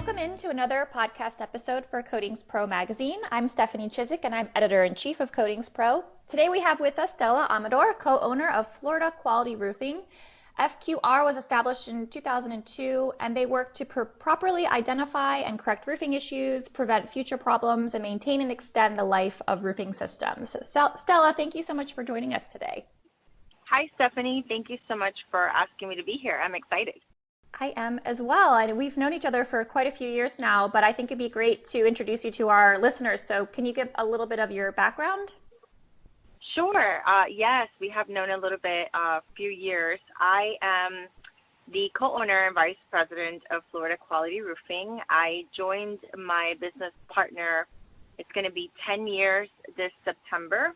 Welcome into another podcast episode for Coatings Pro magazine. I'm Stephanie Chiswick and I'm editor-in-chief of Coatings Pro. Today we have with us Stella Amador, co-owner of Florida Quality Roofing. FQR was established in 2002 and they work to properly identify and correct roofing issues, prevent future problems, and maintain and extend the life of roofing systems. So, Stella, thank you so much for joining us today. Hi, Stephanie. Thank you so much for asking me to be here. I'm excited. I am as well. And we've known each other for quite a few years now, but I think it'd be great to introduce you to our listeners. So can you give a little bit of your background? Sure. Yes, we have known a little bit, a few years. I am the co-owner and vice president of Florida Quality Roofing. I joined my business partner. It's going to be 10 years this September.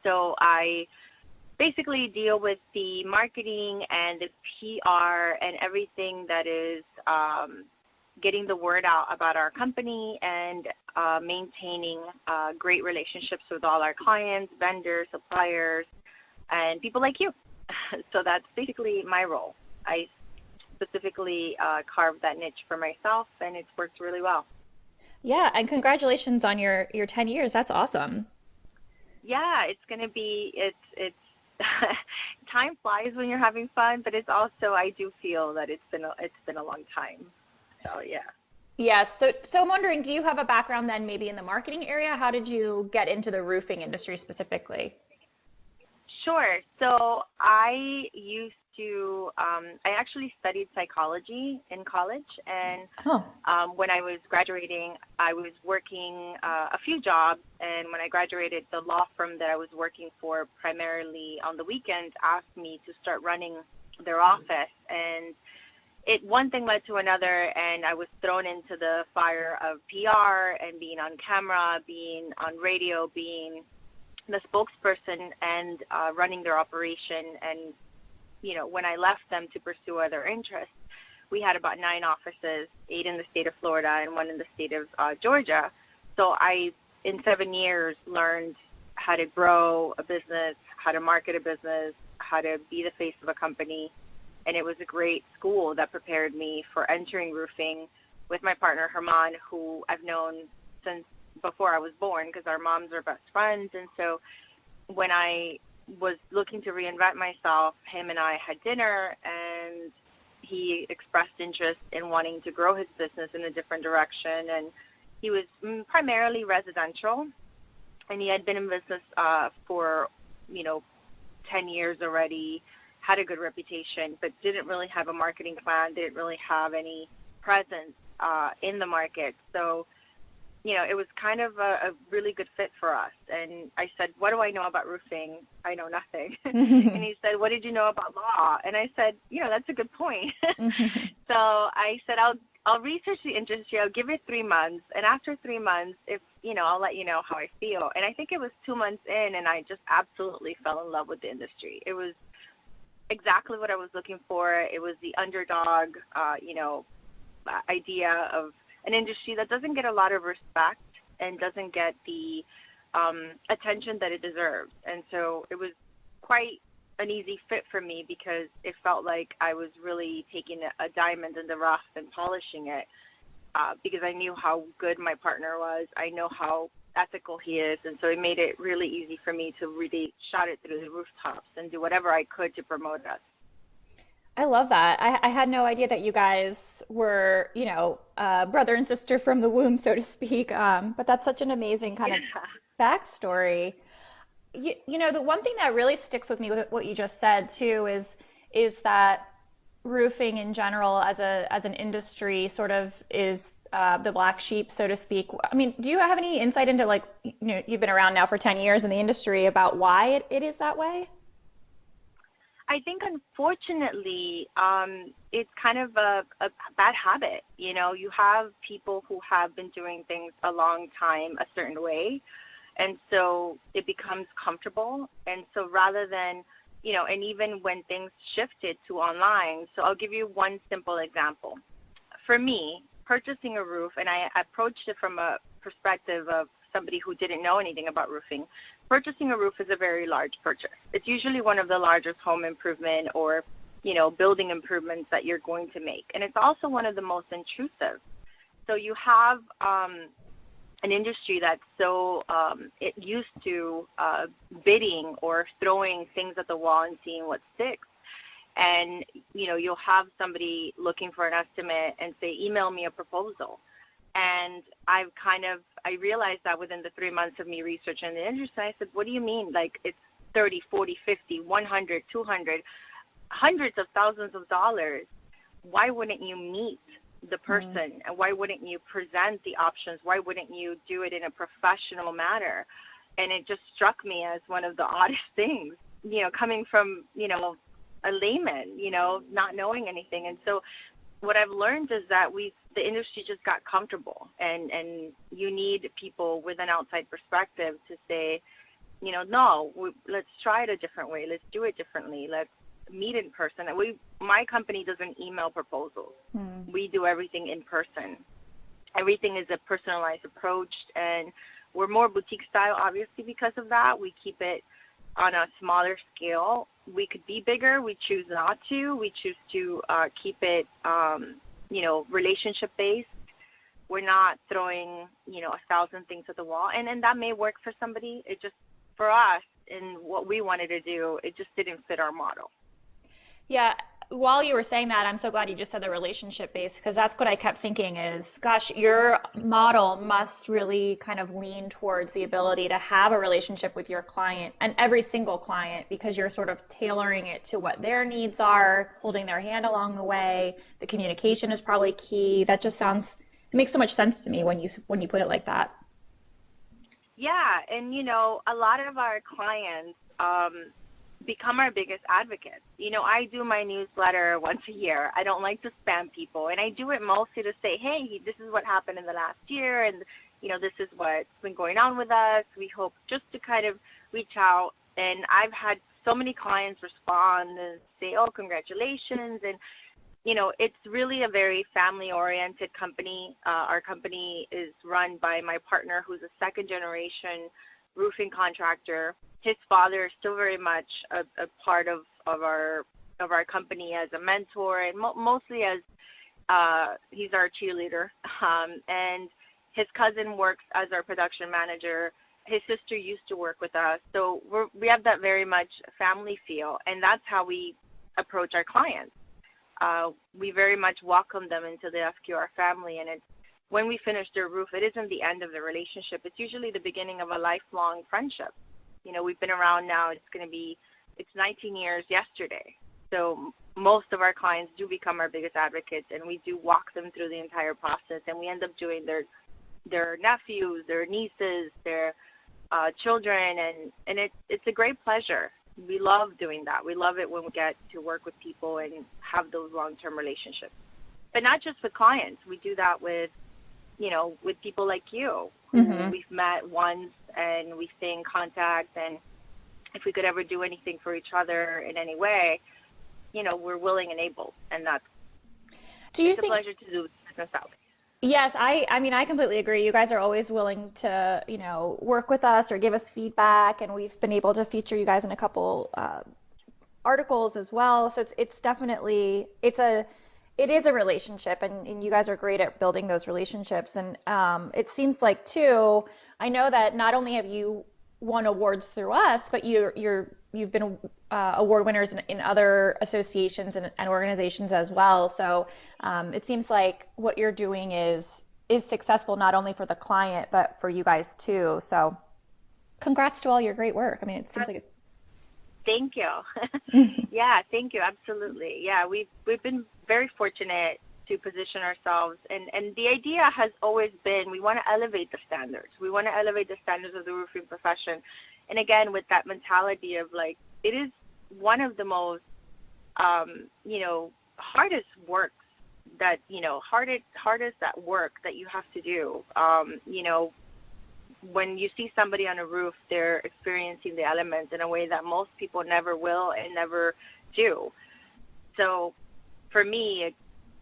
So I basically deal with the marketing and the PR and everything that is getting the word out about our company and maintaining great relationships with all our clients, vendors, suppliers, and people like you. So that's basically my role. I specifically carved that niche for myself, and it's worked really well. Yeah, and congratulations on your 10 years. That's awesome. Yeah, it's going to be, it's time flies when you're having fun, but it's also, I do feel that it's been a long time. So yeah. Yes. So I'm wondering, do you have a background then maybe in the marketing area? How did you get into the roofing industry specifically? Sure. So I used to, I actually studied psychology in college, and when I was graduating, I was working a few jobs, and when I graduated, the law firm that I was working for primarily on the weekends asked me to start running their office, and one thing led to another, and I was thrown into the fire of PR and being on camera, being on radio, being the spokesperson and running their operation. And you know, when I left them to pursue other interests, we had about 9 offices, 8 in the state of Florida and 1 in the state of Georgia. So I, in 7 years, learned how to grow a business, how to market a business, how to be the face of a company. And it was a great school that prepared me for entering roofing with my partner, Herman, who I've known since before I was born because our moms are best friends. And so when I was looking to reinvent myself, him and I had dinner, and he expressed interest in wanting to grow his business in a different direction. And he was primarily residential, and he had been in business for 10 years already, had a good reputation, but didn't really have a marketing plan, didn't really have any presence in the market. So it was kind of a really good fit for us. And I said, what do I know about roofing? I know nothing. And he said, what did you know about law? And I said, that's a good point. So I said, I'll research the industry. I'll give it 3 months. And after 3 months, if, I'll let you know how I feel. And I think it was 2 months in, and I just absolutely fell in love with the industry. It was exactly what I was looking for. It was the underdog, idea of an industry that doesn't get a lot of respect and doesn't get the attention that it deserves. And so it was quite an easy fit for me because it felt like I was really taking a diamond in the rough and polishing it because I knew how good my partner was. I know how ethical he is. And so it made it really easy for me to really shout it through the rooftops and do whatever I could to promote us. I love that. I had no idea that you guys were, brother and sister from the womb, so to speak. But that's such an amazing kind of backstory. The one thing that really sticks with me with what you just said too is that roofing in general as an industry sort of is the black sheep, so to speak. I mean, do you have any insight into you've been around now for 10 years in the industry about why it is that way? I think, unfortunately, it's kind of a bad habit. You have people who have been doing things a long time a certain way, and so it becomes comfortable. And so rather than, and even when things shifted to online, so I'll give you one simple example. For me, purchasing a roof, and I approached it from a perspective of somebody who didn't know anything about roofing. Purchasing a roof is a very large purchase. It's usually one of the largest home improvement or, building improvements that you're going to make. And it's also one of the most intrusive. So you have an industry that's so it used to bidding or throwing things at the wall and seeing what sticks. And you'll have somebody looking for an estimate and say, email me a proposal. And I realized that within the 3 months of me researching the industry, I said, what do you mean? Like, it's 30, 40, 50, 100, 200, hundreds of thousands of dollars. Why wouldn't you meet the person? And why wouldn't you present the options? Why wouldn't you do it in a professional manner? And it just struck me as one of the oddest things, coming from, a layman, not knowing anything. And so what I've learned is that the industry just got comfortable, and you need people with an outside perspective to say, no, let's try it a different way. Let's do it differently. Let's meet in person. My company doesn't email proposals. We do everything in person. Everything is a personalized approach, and we're more boutique style, obviously, because of that. We keep it on a smaller scale. We could be bigger. We choose not to. We choose to keep it, relationship based. We're not throwing, 1,000 things at the wall, and that may work for somebody. It just, for us, and what we wanted to do, it just didn't fit our model. Yeah, while you were saying that, I'm so glad you just said the relationship base, because that's what I kept thinking is, gosh, your model must really kind of lean towards the ability to have a relationship with your client and every single client, because you're sort of tailoring it to what their needs are, holding their hand along the way. The communication is probably key. That just it makes so much sense to me when you put it like that. Yeah, and a lot of our clients become our biggest advocates. I do my newsletter once a year. I don't like to spam people, and I do it mostly to say, hey, this is what happened in the last year, and this is what's been going on with us. We hope just to kind of reach out, and I've had so many clients respond and say, oh, congratulations, and it's really a very family-oriented company. Our company is run by my partner, who's a second-generation roofing contractor. His father is still very much a part of our company as a mentor, and mostly as he's our cheerleader. And his cousin works as our production manager. His sister used to work with us, so we have that very much family feel, and that's how we approach our clients. We very much welcome them into the FQR family, and when we finish their roof, it isn't the end of the relationship. It's usually the beginning of a lifelong friendship. We've been around now. It's 19 years yesterday. So most of our clients do become our biggest advocates, and we do walk them through the entire process, and we end up doing their nephews, their nieces, their children, and it's a great pleasure. We love doing that. We love it when we get to work with people and have those long-term relationships. But not just with clients. We do that with people like you, who we've met once, and we stay in contact. And if we could ever do anything for each other in any way, we're willing and able. And it's a pleasure to do business that way. Yes, I mean, I completely agree. You guys are always willing to, work with us or give us feedback, and we've been able to feature you guys in a couple articles as well. So it's definitely it is a relationship, and you guys are great at building those relationships. And it seems like too, I know that not only have you won awards through us, but you've been award winners in other associations and organizations as well. So it seems like what you're doing is successful not only for the client but for you guys too. So congrats to all your great work. I mean, it seems like it's... Thank you. Yeah, thank you. Absolutely. Yeah, we've been very fortunate to position ourselves, and the idea has always been we want to elevate the standards. We want to elevate the standards of the roofing profession. And again, with that mentality of like, it is one of the most, hardest works that, hardest that work that you have to do. When you see somebody on a roof, they're experiencing the elements in a way that most people never will and never do. So for me,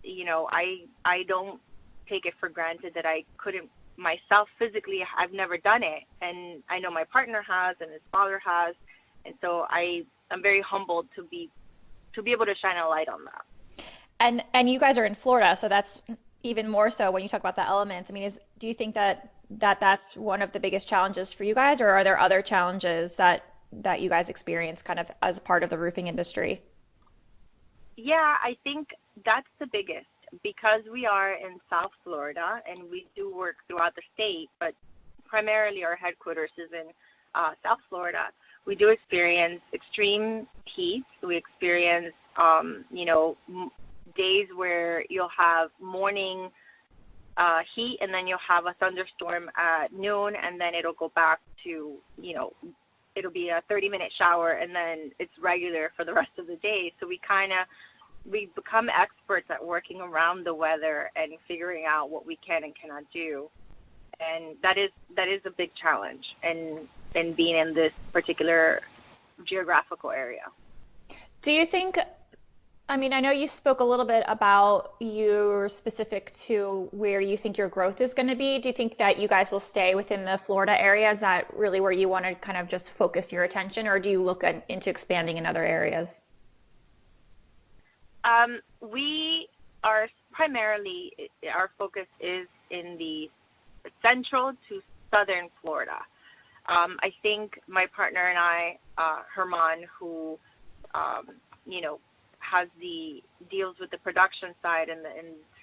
I don't take it for granted that I couldn't myself physically. I've never done it, and I know my partner has, and his father has, and so I'm very humbled to be able to shine a light on that. And you guys are in Florida, so that's even more so when you talk about the elements. I mean, do you think that's one of the biggest challenges for you guys, or are there other challenges that you guys experience kind of as part of the roofing industry? Yeah, I think that's the biggest because we are in South Florida and we do work throughout the state, but primarily our headquarters is in South Florida. We do experience extreme heat. We experience, days where you'll have morning heat and then you'll have a thunderstorm at noon and then it'll go back to, it'll be a 30-minute shower and then it's regular for the rest of the day. So we become experts at working around the weather and figuring out what we can and cannot do. And that is a big challenge in being in this particular geographical area. Do you think, I mean, I know you spoke a little bit about you're specific to where you think your growth is going to be. Do you think that you guys will stay within the Florida area? Is that really where you want to kind of just focus your attention, or do you look into expanding in other areas? We are primarily, our focus is in the central to southern Florida. I think my partner and I, Herman, who, has deals with the production side and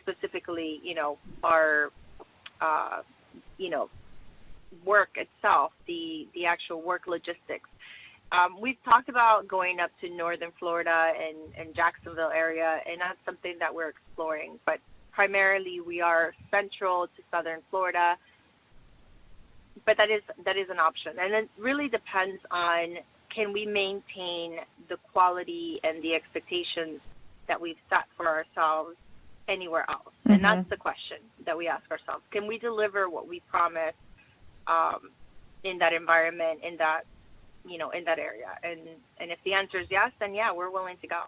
specifically, our, work itself, the actual work logistics. We've talked about going up to northern Florida and Jacksonville area, and that's something that we're exploring. But primarily, we are central to southern Florida. But that is an option, and it really depends on can we maintain the quality and the expectations that we've set for ourselves anywhere else, and that's the question that we ask ourselves: can we deliver what we promised in that environment, in that in that area? And if the answer is yes, then yeah, we're willing to go.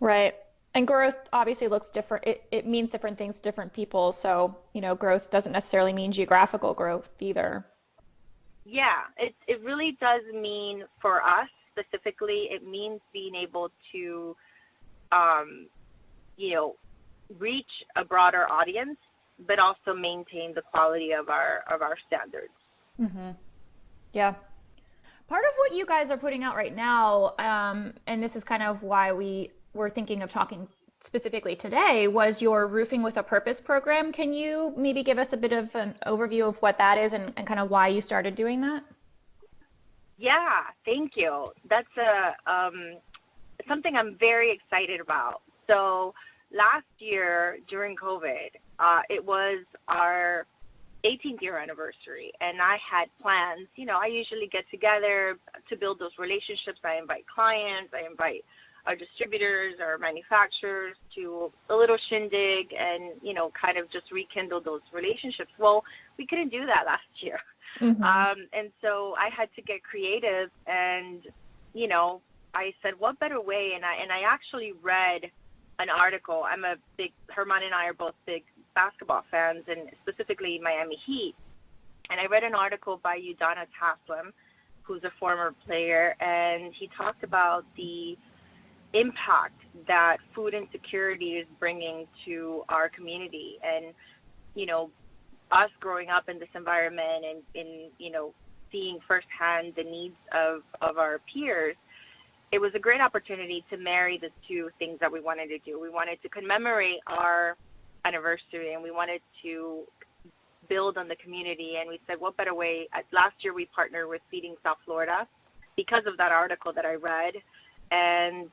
Right. And growth obviously looks different. It means different things to different people. So, growth doesn't necessarily mean geographical growth either. Yeah, it really does mean for us specifically, it means being able to, reach a broader audience, but also maintain the quality of our standards. Mm-hmm. Yeah. Part of what you guys are putting out right now, and this is kind of why we were thinking of talking specifically today, was your Roofing with a Purpose program. Can you maybe give us a bit of an overview of what that is and kind of why you started doing that? Yeah, thank you. That's something I'm very excited about. So last year during COVID, it was our 18th year anniversary, and I had plans. I usually get together to build those relationships. I invite clients, I invite our distributors, our manufacturers to a little shindig and, kind of just rekindle those relationships. Well, we couldn't do that last year. Mm-hmm. And so I had to get creative and, I said, what better way? And I actually read an article. Herman and I are both big basketball fans, and specifically Miami Heat. And I read an article by Udonis Haslem, who's a former player, and he talked about the impact that food insecurity is bringing to our community. And, us growing up in this environment and seeing firsthand the needs of our peers, it was a great opportunity to marry the two things that we wanted to do. We wanted to commemorate our anniversary, and we wanted to build on the community. And we said, what better way? Last year, we partnered with Feeding South Florida because of that article that I read. And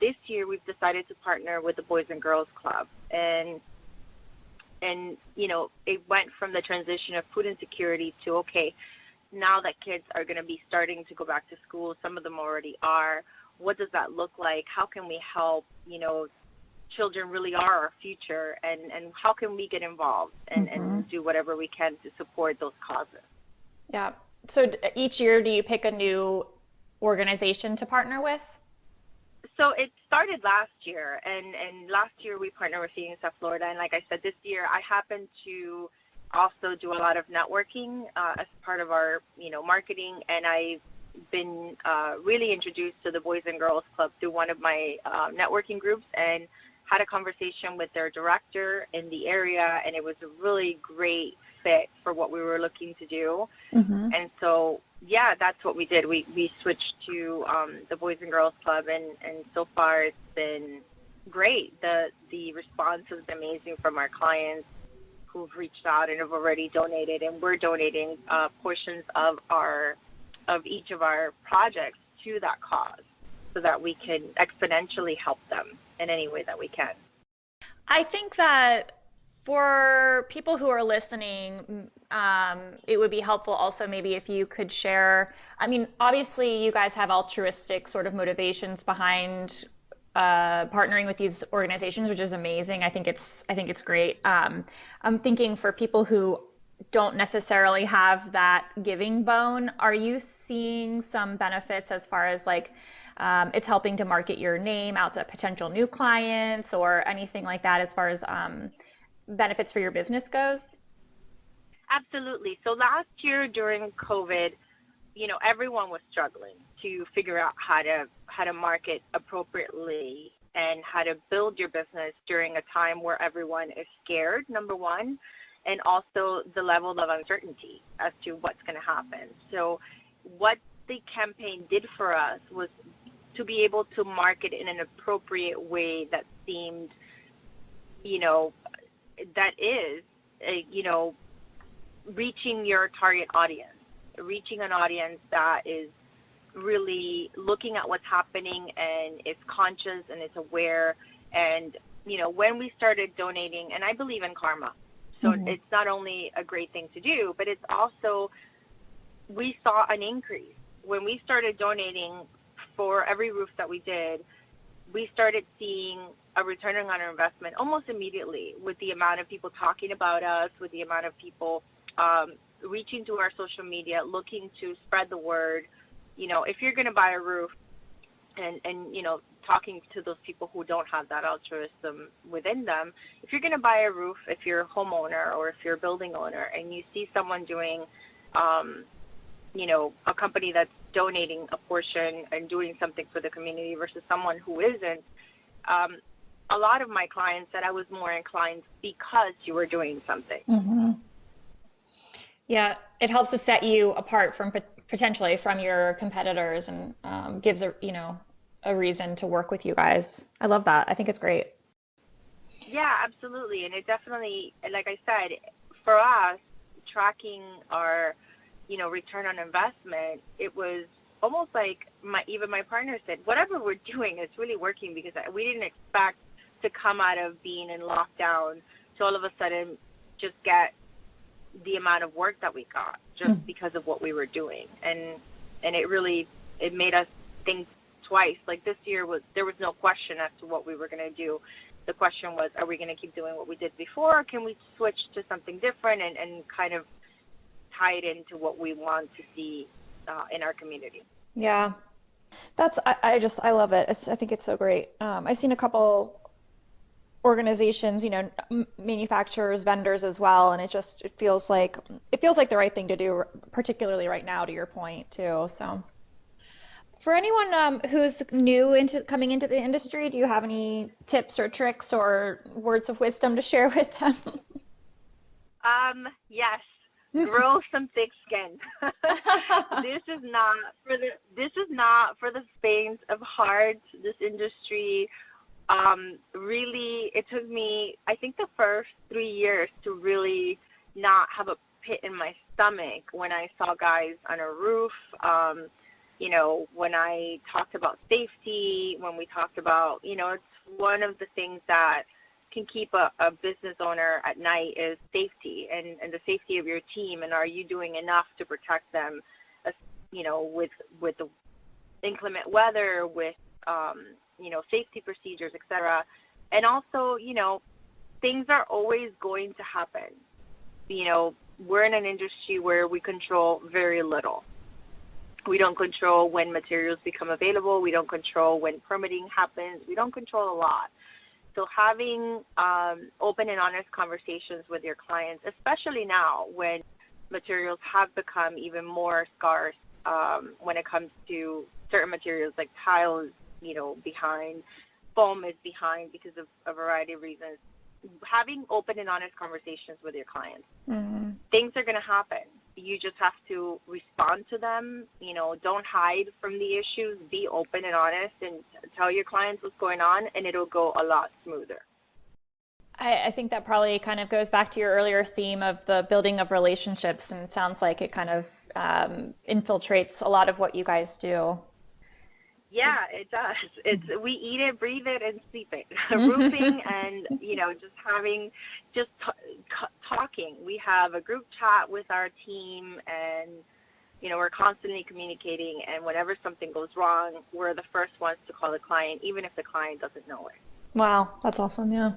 this year, we've decided to partner with the Boys and Girls Club. And it went from the transition of food insecurity to, okay, now that kids are going to be starting to go back to school, some of them already are, what does that look like? How can we help? Children really are our future, and how can we get involved and do whatever we can to support those causes? Yeah. So each year, do you pick a new organization to partner with? So it started last year, and last year we partnered with Feeding South Florida, and like I said, this year I happen to also do a lot of networking as part of our marketing, and I've been really introduced to the Boys and Girls Club through one of my networking groups, and had a conversation with their director in the area, and it was a really great fit for what we were looking to do. Mm-hmm. And so, yeah, that's what we did. We switched to the Boys and Girls Club, and so far it's been great. The response has been amazing from our clients who've reached out and have already donated, and we're donating portions of each of our projects to that cause so that we can exponentially help them in any way that we can. I think that for people who are listening, it would be helpful also maybe if you could share. I mean, obviously, you guys have altruistic sort of motivations behind partnering with these organizations, which is amazing. I think it's great. I'm thinking for people who don't necessarily have that giving bone, are you seeing some benefits as far as like it's helping to market your name out to potential new clients or anything like that as far as benefits for your business goes? Absolutely. So last year during COVID, everyone was struggling to figure out how to market appropriately and how to build your business during a time where everyone is scared, number one, and also the level of uncertainty as to what's going to happen. So what the campaign did for us was to be able to market in an appropriate way that seemed, that is, reaching your target audience, reaching an audience that is really looking at what's happening and is conscious and is aware. And, when we started donating, and I believe in karma, so it's not only a great thing to do, but it's also, we saw an increase. When we started donating for every roof that we did, we started seeing a return on our investment almost immediately with the amount of people talking about us, with the amount of people reaching to our social media, looking to spread the word. If you're going to buy a roof and talking to those people who don't have that altruism within them, if you're going to buy a roof, if you're a homeowner or if you're a building owner and you see someone doing, a company that's donating a portion and doing something for the community versus someone who isn't, a lot of my clients said I was more inclined because you were doing something. Mm-hmm. Yeah, it helps to set you apart from potentially from your competitors and gives a reason to work with you guys. I love that. I think it's great. Yeah, absolutely. And it definitely, like I said, for us, tracking our, return on investment, it was almost like even my partner said, whatever we're doing is really working, because we didn't expect to come out of being in lockdown to all of a sudden just get the amount of work that we got just because of what we were doing. And it made us think twice. Like this year there was no question as to what we were going to do. The question was, are we going to keep doing what we did before, or can we switch to something different and kind of tie it into what we want to see in our community? Yeah, I love it. I think it's so great. I've seen a couple organizations, manufacturers, vendors as well, and it feels like the right thing to do, particularly right now, to your point too. So, for anyone who's coming into the industry, do you have any tips or tricks or words of wisdom to share with them? Yes. Grow some thick skin. This is not for the faint of heart. This industry, really, it took me, I think, the first 3 years to really not have a pit in my stomach when I saw guys on a roof. When I talked about safety, when we talked about, it's one of the things that can keep a business owner at night is safety and the safety of your team. And are you doing enough to protect them, with the inclement weather, with, safety procedures, etc. And also, things are always going to happen. We're in an industry where we control very little. We don't control when materials become available. We don't control when permitting happens. We don't control a lot. So having open and honest conversations with your clients, especially now when materials have become even more scarce, when it comes to certain materials like tiles, behind foam is behind because of a variety of reasons. Having open and honest conversations with your clients. Mm-hmm. Things are going to happen. You just have to respond to them. Don't hide from the issues. Be open and honest and tell your clients what's going on, and it'll go a lot smoother. I think that probably kind of goes back to your earlier theme of the building of relationships, and it sounds like it kind of infiltrates a lot of what you guys do. Yeah, it does. We eat it, breathe it, and sleep it. Roofing and, just talking. We have a group chat with our team, and, we're constantly communicating. And whenever something goes wrong, we're the first ones to call the client, even if the client doesn't know it. Wow, that's awesome. Yeah.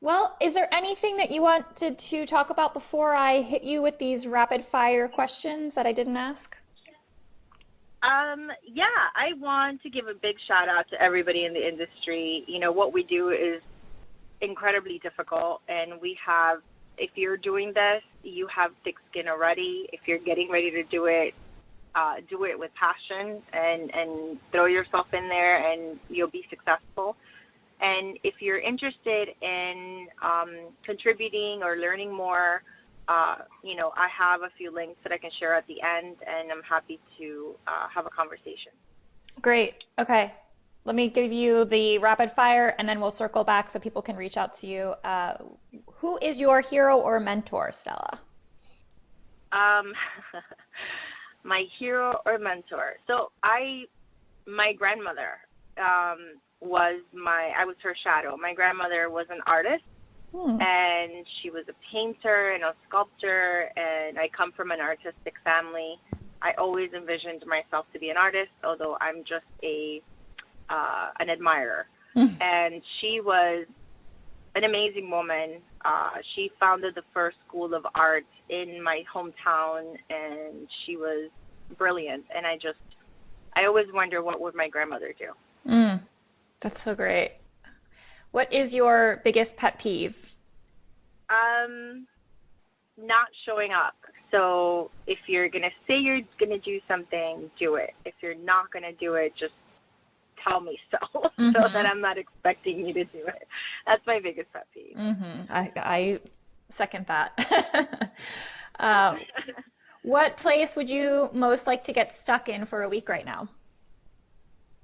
Well, is there anything that you wanted to talk about before I hit you with these rapid fire questions that I didn't ask? Yeah, I want to give a big shout out to everybody in the industry. What we do is incredibly difficult, and if you're doing this, you have thick skin already. If you're getting ready to do it with passion and throw yourself in there, and you'll be successful. And if you're interested in contributing or learning more, I have a few links that I can share at the end, and I'm happy to have a conversation. Great. Okay. Let me give you the rapid fire, and then we'll circle back so people can reach out to you. Who is your hero or mentor, Stella? My hero or mentor. So my grandmother I was her shadow. My grandmother was an artist. And she was a painter and a sculptor, and I come from an artistic family. I always envisioned myself to be an artist, although I'm just an admirer. And she was an amazing woman. She founded the first school of art in my hometown, and she was brilliant. And I always wonder, what would my grandmother do? That's so great. What is your biggest pet peeve? Not showing up. So if you're going to say you're going to do something, do it. If you're not going to do it, just tell me so, so that I'm not expecting you to do it. That's my biggest pet peeve. I second that. What place would you most like to get stuck in for a week right now?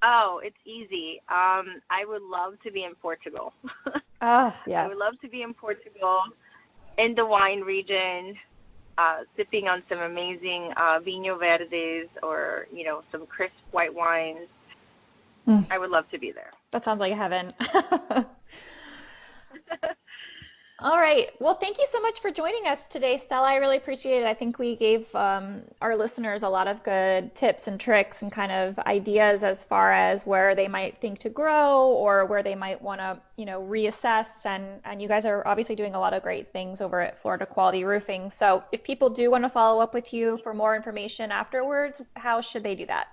Oh, it's easy. I would love to be in Portugal. Oh, yes. I would love to be in Portugal, in the wine region, sipping on some amazing Vinho Verdes or, some crisp white wines. I would love to be there. That sounds like heaven. All right. Well, thank you so much for joining us today, Stella. I really appreciate it. I think we gave our listeners a lot of good tips and tricks and kind of ideas as far as where they might think to grow or where they might want to, reassess. And you guys are obviously doing a lot of great things over at Florida Quality Roofing. So if people do want to follow up with you for more information afterwards, how should they do that?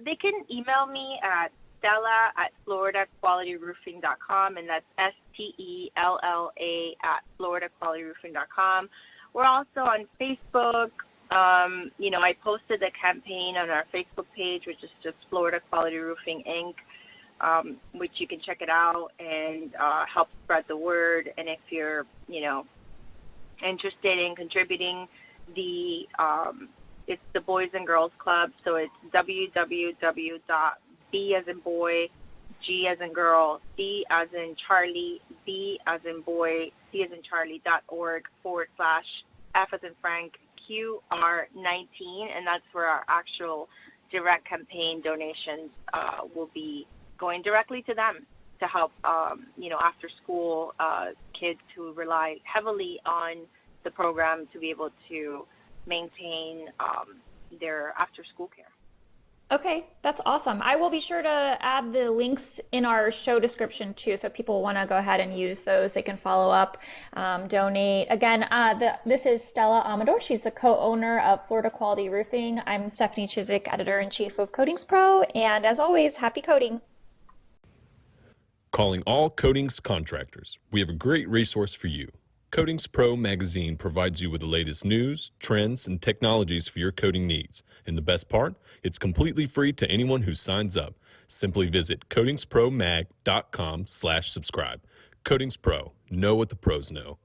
They can email me at Stella@floridaqualityroofing.com, and that's STELLA@floridaqualityroofing.com. We're also on Facebook. I posted a campaign on our Facebook page, which is just Florida Quality Roofing Inc., which you can check it out and help spread the word. And if you're, interested in contributing, it's the Boys and Girls Club, so it's www.B as in boy, G as in girl, C as in Charlie, B as in boy, C as in Charlie.org/F as in Frank, QR19, and that's where our actual direct campaign donations will be going directly to them to help, after school kids who rely heavily on the program to be able to maintain their after school care. Okay, that's awesome. I will be sure to add the links in our show description too, so if people want to go ahead and use those, they can follow up, donate. Again, this is Stella Amador. She's the co-owner of Florida Quality Roofing. I'm Stephanie Chizik, editor-in-chief of Coatings Pro, and as always, happy coating. Calling all coatings contractors. We have a great resource for you. Coatings Pro magazine provides you with the latest news, trends, and technologies for your coating needs. And the best part? It's completely free to anyone who signs up. Simply visit coatingspromag.com/subscribe. Coatings Pro. Know what the pros know.